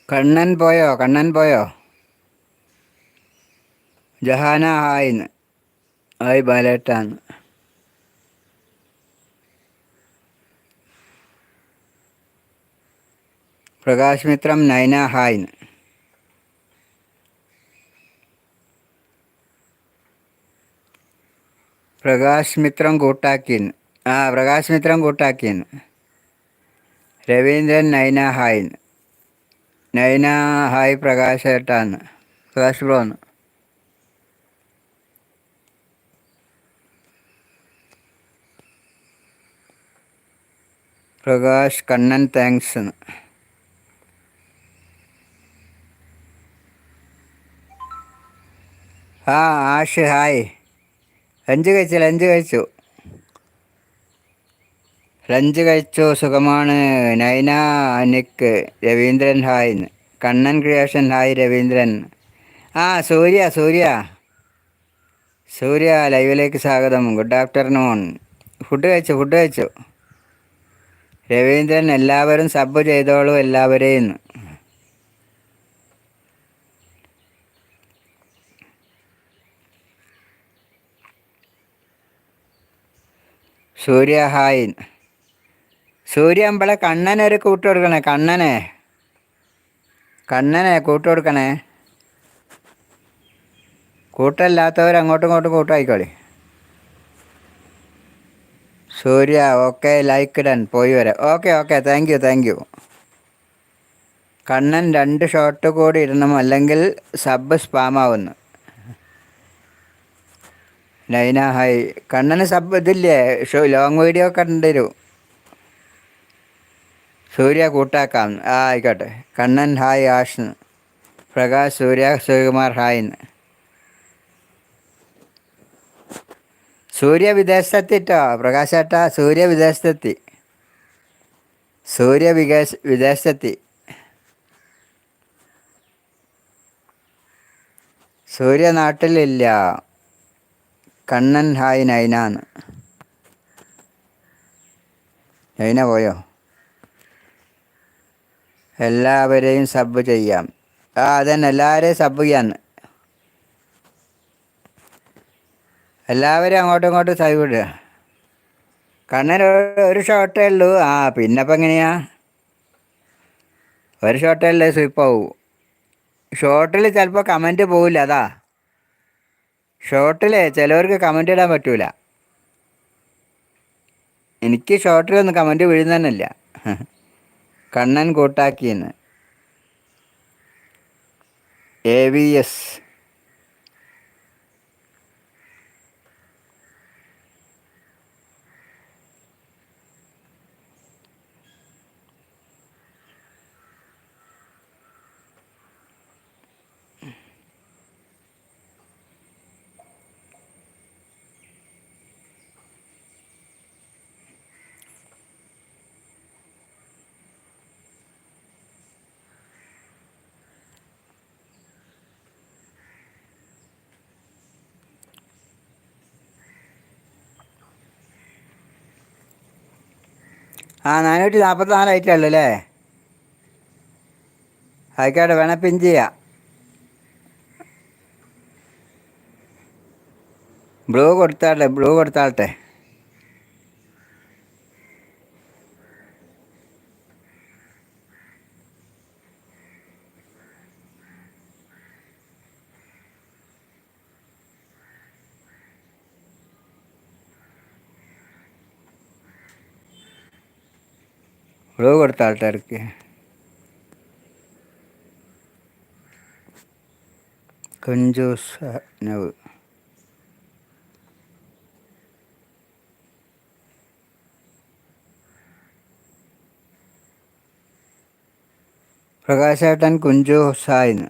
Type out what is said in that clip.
കണ്ണൻ പോയോ? കണ്ണൻ പോയോ? ജഹാന ഹായ്ന്ന്. ഹായ് ബാലേട്ടാന്ന്. പ്രകാശ് മിത്രം നൈന ഹായ്ന്ന്. പ്രകാശ് മിത്രം കൂട്ടാക്കിന്ന്. പ്രകാശ് മിത്രം കൂട്ടാക്കിന്ന്. രവീന്ദ്രൻ നൈന ഹായ്ന്ന്. നൈന ഹായ് പ്രകാശ് ഏട്ടാന്ന്. പ്രകാശ് ബ്രോന്ന്. Prakash Kannan thanks. Ash hi. Lunch കഴിച്ചു. സുഖമാണ്. നൈന നിക്ക്. രവീന്ദ്രൻ ഹായ്ന്ന്. Kannan creation hi Raveendran. സൂര്യ ലൈവിലേക്ക് സ്വാഗതം. Good afternoon. ഫുഡ് കഴിച്ചു. രവീന്ദ്രൻ എല്ലാവരും സബ് ചെയ്തോളൂ എല്ലാവരെയും. സൂര്യ ഹായ്. സൂര്യ അമ്പളെ കണ്ണനൊരു കൂട്ട് കൊടുക്കണേ. കണ്ണനെ കൂട്ട് കൊടുക്കണേ. കൂട്ടല്ലാത്തവർ അങ്ങോട്ടും ഇങ്ങോട്ടും കൂട്ടായിക്കോളി. സൂര്യ ഓക്കെ. Like done. പോയി വരാം. Okay thank you. Kannan 2 shot കൂടി ഇടണം, അല്ലെങ്കിൽ സബ് സ്പാമാവുന്നു. നൈന ഹായ്. കണ്ണന് സബ് ഇതില്ലേ? ലോങ് വീഡിയോ ഒക്കെ ഉണ്ടൊരു. സൂര്യ കൂട്ടാക്കാം. ആയിക്കോട്ടെ. കണ്ണൻ ഹായ് ആഷ്ന്ന്. പ്രകാശ് സൂര്യ ശ്രീകുമാർ ഹായ്ന്ന്. സൂര്യ വിദേശത്തെത്തിട്ടോ പ്രകാശേട്ടാ. വിദേശത്തെത്തി. സൂര്യ നാട്ടിലില്ല. കണ്ണൻ ഹായ് നൈനാന്ന്. നൈന പോയോ? എല്ലാവരെയും സബ് ചെയ്യാം. അതന്നെ, എല്ലാവരെയും സബ് ചെയ്യാന്ന്. എല്ലാവരും അങ്ങോട്ടും ഇങ്ങോട്ടും സൈവ് ഇടുക. കണ്ണൻ ഒരു ഷോട്ടേ ഉള്ളൂ. പിന്നപ്പം എങ്ങനെയാ? ഒരു ഷോട്ടേ ഉള്ളൂ, സ്വിപ്പാവും. ഷോട്ടിൽ ചിലപ്പോൾ കമൻറ്റ് പോവില്ല. അതാ ഷോട്ടിൽ ചിലവർക്ക് കമൻറ്റ് ഇടാൻ പറ്റൂല. എനിക്ക് ഷോട്ടിലൊന്നും കമൻറ്റ് വീഴുന്ന തന്നെയില്ല. കണ്ണൻ കൂട്ടാക്കിയെന്ന്. AVS. 444 ആയിട്ടുള്ളൂ അല്ലേ? ആയിക്കോട്ടെ, വേണേൽ പിൻ ചെയ്യാം. ബ്ലൂ കൊടുത്താട്ടെ. ഇറക്കി. കുഞ്ചൂസ് നവ്. പ്രകാശേട്ടൻ കുഞ്ചു സായിന്ന്.